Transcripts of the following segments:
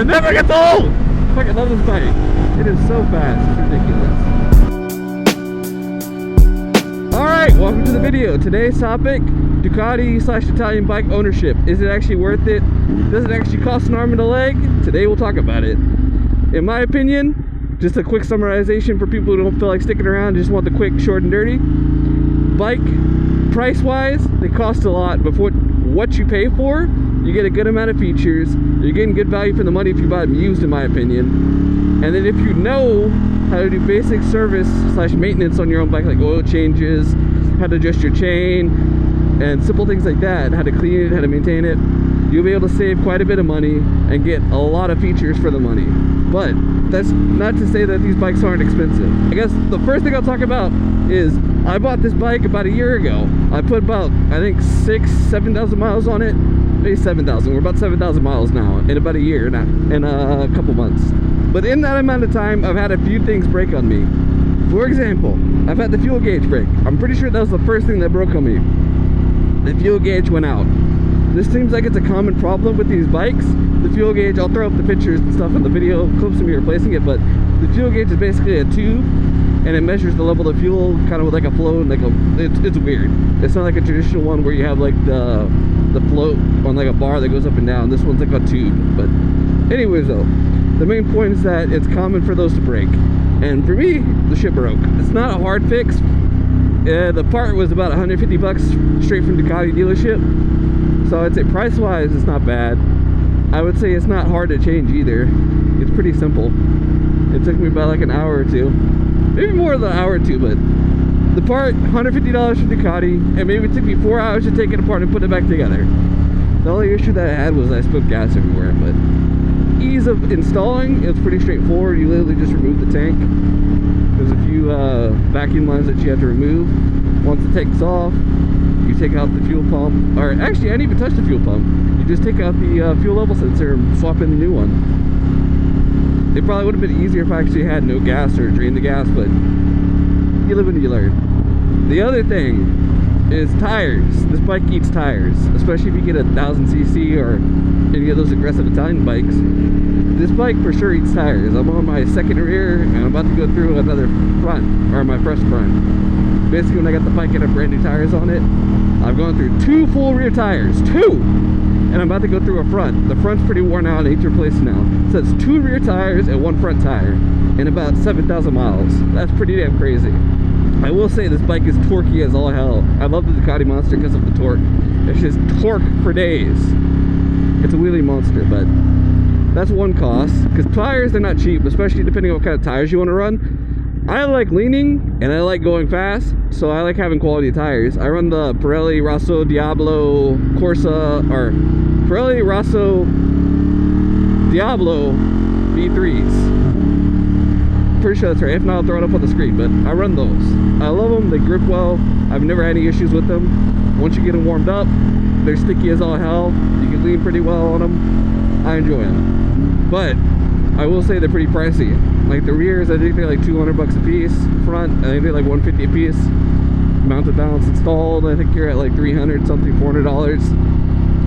It never gets old! I fucking love this bike. It is so fast, it's ridiculous. Alright, welcome to the video. Today's topic, Ducati/Italian bike ownership. Is it actually worth it? Does it actually cost an arm and a leg? Today we'll talk about it. In my opinion, just a quick summarization for people who don't feel like sticking around, just want the quick, short, and dirty. Bike, price-wise, they cost a lot, but for what you pay for, you get a good amount of features. You're getting good value for the money if you buy them used, in my opinion. And then if you know how to do basic service/maintenance on your own bike, like oil changes, how to adjust your chain, and simple things like that, how to clean it, how to maintain it, you'll be able to save quite a bit of money and get a lot of features for the money. But that's not to say that these bikes aren't expensive. I guess the first thing I'll talk about is I bought this bike about a year ago. I put about, I think, 7,000 miles on it. Maybe 7,000. We're about 7,000 miles now in about a year now, in a couple months. But in that amount of time, I've had a few things break on me. For example, I've had the fuel gauge break. I'm pretty sure that was the first thing that broke on me. The fuel gauge went out. This seems like it's a common problem with these bikes. The fuel gauge, I'll throw up the pictures and stuff in the video, clips of me replacing it, but the fuel gauge is basically a tube and it measures the level of fuel kind of with like a float, like it's weird. It's not like a traditional one where you have like the float on like a bar that goes up and down. This one's like a tube. But anyways though, the main point is that it's common for those to break. And for me, the shit broke. It's not a hard fix. The part was about 150 bucks straight from Ducati dealership. So I'd say price-wise, it's not bad. I would say it's not hard to change either. It's pretty simple. It took me about like an hour or two. Maybe more than an hour or two, but the part, $150 from Ducati, and maybe it took me 4 hours to take it apart and put it back together. The only issue that I had was I spilled gas everywhere, but ease of installing, it's pretty straightforward. You literally just remove the tank. There's a few vacuum lines that you have to remove. Once the tank's off, you take out the fuel pump, or actually I didn't even touch the fuel pump. You just take out the fuel level sensor and swap in the new one. It probably would have been easier if I actually had no gas or drained the gas, but you live and you learn. The other thing is tires. This bike eats tires, especially if you get a 1000cc or any of those aggressive Italian bikes. This bike for sure eats tires. I'm on my second rear and I'm about to go through another front, or my first front. Basically when I got the bike, I had brand new tires on it. I've gone through 2 full rear tires, 2! And I'm about to go through a front. The front's pretty worn out and needs replaced now. So it's 2 rear tires and 1 front tire in about 7,000 miles. That's pretty damn crazy. I will say this bike is torquey as all hell. I love the Ducati Monster because of the torque. It's just torque for days. It's a wheelie monster, but that's one cost. Because tires, they're not cheap, especially depending on what kind of tires you want to run. I like leaning and I like going fast, so I like having quality tires. I run the Pirelli Rosso Diablo Corsa, or Pirelli Rosso Diablo V3s. Pretty sure that's right. If not, I'll throw it up on the screen, but I run those. I love them. They grip well. I've never had any issues with them. Once you get them warmed up, they're sticky as all hell. You can lean pretty well on them. I enjoy them. But I will say they're pretty pricey. Like the rears, I think they're like 200 bucks a piece. Front, I think they're like 150 a piece. Mounted balance installed, I think you're at like 300 something, $400.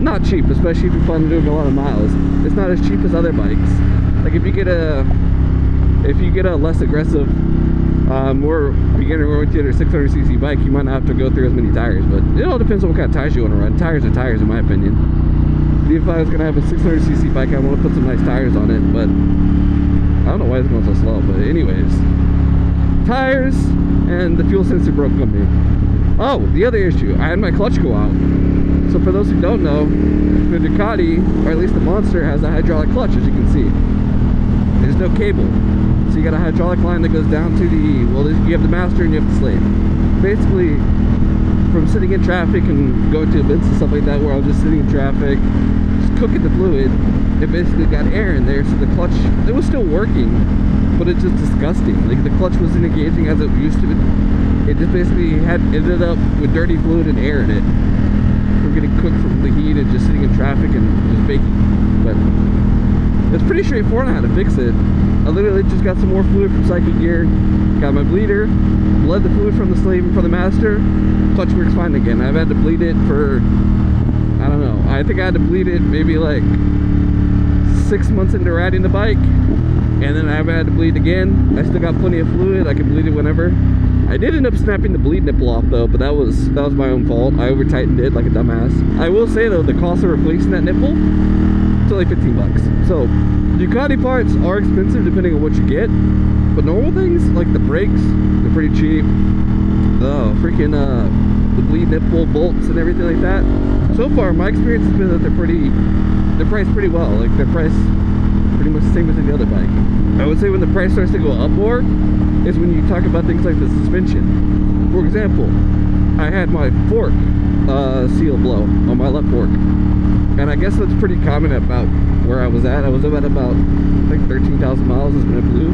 Not cheap, especially if you plan on doing a lot of miles. It's not as cheap as other bikes. Like if you get a less aggressive, more beginner oriented or 600cc bike, you might not have to go through as many tires. But it all depends on what kind of tires you want to run. Tires are tires, in my opinion. If I was gonna have a 600cc bike, I want to put some nice tires on it, but I don't know why it's going so slow. But anyways, tires and the fuel sensor broke on me. Oh, the other issue, I had my clutch go out. So for those who don't know, the Ducati, or at least the Monster, has a hydraulic clutch, as you can see. There's no cable, so you got a hydraulic line that goes down to the, well, you have the master and you have the slave. Basically, from sitting in traffic and going to events and stuff like that, where I was just sitting in traffic, just cooking the fluid, it basically got air in there, so the clutch, it was still working, but it's just disgusting. Like the clutch wasn't engaging as it used to. It just basically ended up with dirty fluid and air in it from getting cooked from the heat and just sitting in traffic and just baking. But it's pretty straightforward on how to fix it. I literally just got some more fluid from Cycle Gear, got my bleeder, bled the fluid from the slave and from the master. Clutch works fine again. I've had to bleed it for, I don't know, I think I had to bleed it maybe like 6 months into riding the bike, and then I haven't had to bleed again. I still got plenty of fluid. I can bleed it whenever. I did end up snapping the bleed nipple off though, but that was my own fault. I over tightened it like a dumbass. I will say though, the cost of replacing that nipple, it's only 15 bucks. So Ducati parts are expensive depending on what you get, but normal things like the brakes, they're pretty cheap. The freaking the bleed nipple bolts and everything like that. So far my experience has been that they're priced pretty well. Like they're priced pretty much the same as any other bike. I would say when the price starts to go up more is when you talk about things like the suspension. For example, I had my fork seal blow on my left fork, and I guess that's pretty common about where I was at. I was at about, I think, 13,000 miles is when it blew.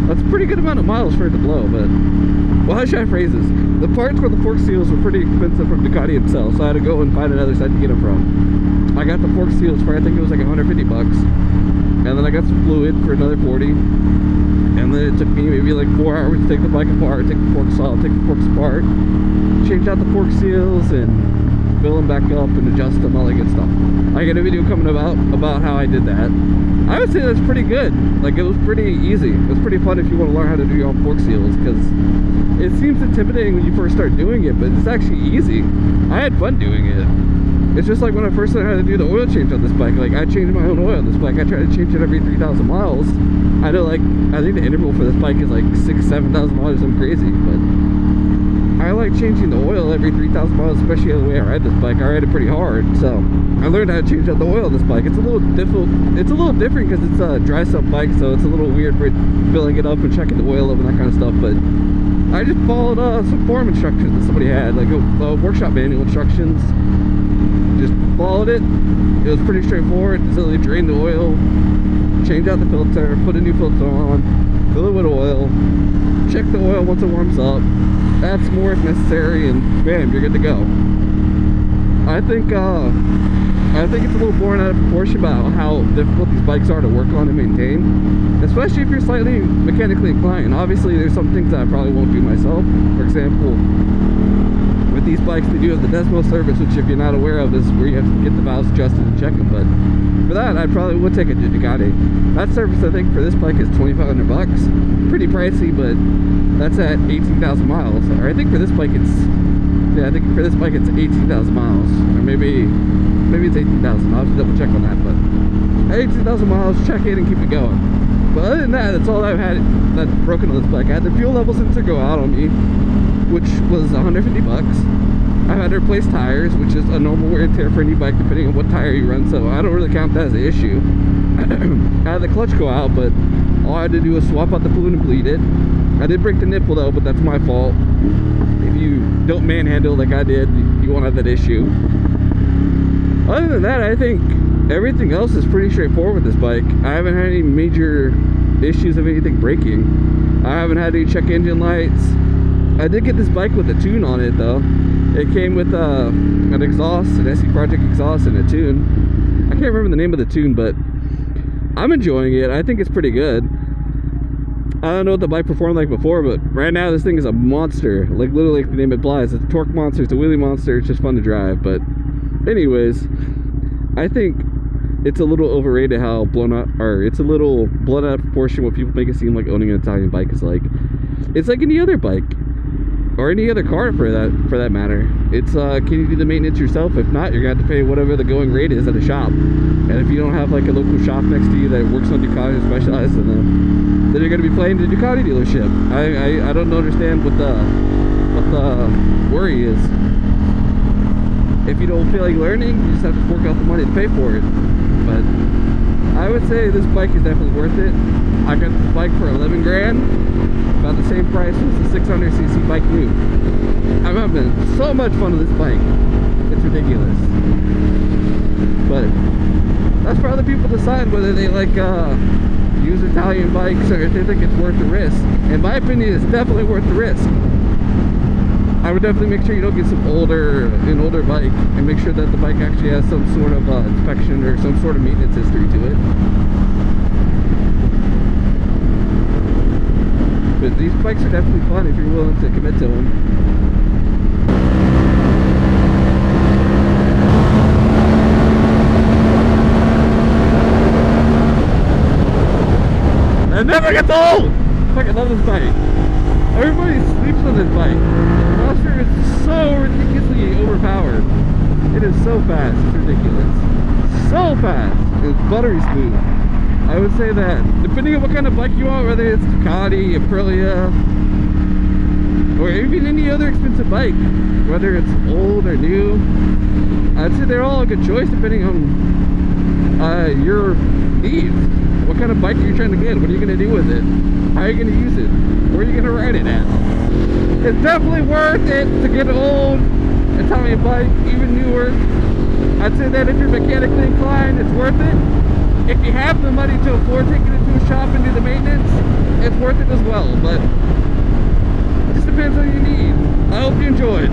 That's a pretty good amount of miles for it to blow, but, well, how should I phrase this? The parts for the fork seals were pretty expensive from Ducati himself, so I had to go and find another site to get them from. I got the fork seals for, I think it was like 150 bucks, and then I got some fluid for another 40, and then it took me maybe like 4 hours to take the bike apart, take the forks off, take the forks apart, change out the fork seals, and fill them back up and adjust them, all that good stuff. I got a video coming about how I did that. I would say that's pretty good. Like, it was pretty easy. It was pretty fun if you want to learn how to do your own fork seals, because it seems intimidating when you first start doing it, but it's actually easy. I had fun doing it. It's just like when I first learned how to do the oil change on this bike. Like, I changed my own oil on this bike. I try to change it every 3,000 miles. I know, like, I think the interval for this bike is like 6,000-7,000 miles or something crazy, but I like changing the oil every 3,000 miles, especially the way I ride this bike. I ride it pretty hard, so I learned how to change out the oil on this bike. It's a little difficult. It's a little different because it's a dry sump bike, so it's a little weird for filling it up and checking the oil over and that kind of stuff. But I just followed some forum instructions that somebody had, like workshop manual instructions. Just followed it. It was pretty straightforward. So they drain the oil, change out the filter, put a new filter on, fill it with oil, check the oil once it warms up, add some more if necessary, and bam, you're good to go. I think it's a little blown out of proportion about how difficult these bikes are to work on and maintain, especially if you're slightly mechanically inclined. Obviously, there's some things that I probably won't do myself. For example, with these bikes, they do have the Desmo service, which, if you're not aware of, is where you have to get the valves adjusted and check them. But for that, I probably would take a Ducati. That service, I think, for this bike is 2,500 bucks. Pretty pricey, but that's at 18,000 miles. Or I think for this bike it's, yeah, I think for this bike it's 18,000 miles, or maybe it's 18,000. I'll have to double check on that. But 18,000 miles, check it and keep it going. But other than that, that's all I've had that's broken on this bike. I had the fuel level sensor go out on me, which was 150 bucks. I've had to replace tires, which is a normal wear and tear for any bike depending on what tire you run, so I don't really count that as an issue. I had the clutch go out, but all I had to do was swap out the fluid and bleed it. I did break the nipple though, but that's my fault. If you don't manhandle like I did, you won't have that issue. Other than that, I think everything else is pretty straightforward with this bike. I haven't had any major issues of anything breaking. I haven't had any check engine lights. I did get this bike with a tune on it though. It came with an exhaust, an SE Project exhaust, and a tune. I can't remember the name of the tune, but I'm enjoying it. I think it's pretty good. I don't know what the bike performed like before, but right now this thing is a monster. Like, literally, like the name implies, it's a torque monster, it's a wheelie monster, it's just fun to drive. But anyways, I think it's a little overrated how blown out, or it's a little blown out of proportion what people make it seem like owning an Italian bike is like. It's like any other bike, or any other car for that matter. It's can you do the maintenance yourself? If not, you're gonna have to pay whatever the going rate is at a shop. And if you don't have like a local shop next to you that works on Ducati or specializes in them, then you're gonna be playing the Ducati dealership. I don't understand what the worry is. If you don't feel like learning, you just have to fork out the money to pay for it. But I would say this bike is definitely worth it. I got this bike for 11 grand, about the same price as the 600cc bike new. I'm having so much fun with this bike. It's ridiculous. But that's for other people to decide whether they like use Italian bikes or if they think it's worth the risk. In my opinion, it's definitely worth the risk. I would definitely make sure you don't get an older bike, and make sure that the bike actually has some sort of inspection or some sort of maintenance history to it. But these bikes are definitely fun if you're willing to commit to them. never gets old! Fucking love this bike. Everybody sleeps on this bike. The Monster is so ridiculously overpowered. It is so fast, it's ridiculous. So fast. It's buttery smooth. I would say that, depending on what kind of bike you want, whether it's Ducati, Aprilia, or even any other expensive bike, whether it's old or new, I'd say they're all a good choice depending on your needs. What kind of bike are you trying to get? What are you going to do with it? How are you going to use it? Where are you going to ride it at? It's definitely worth it to get an old Italian bike, even newer. I'd say that if you're mechanically inclined, it's worth it. If you have the money to afford taking it to a shop and do the maintenance, it's worth it as well. But it just depends on your needs. I hope you enjoyed.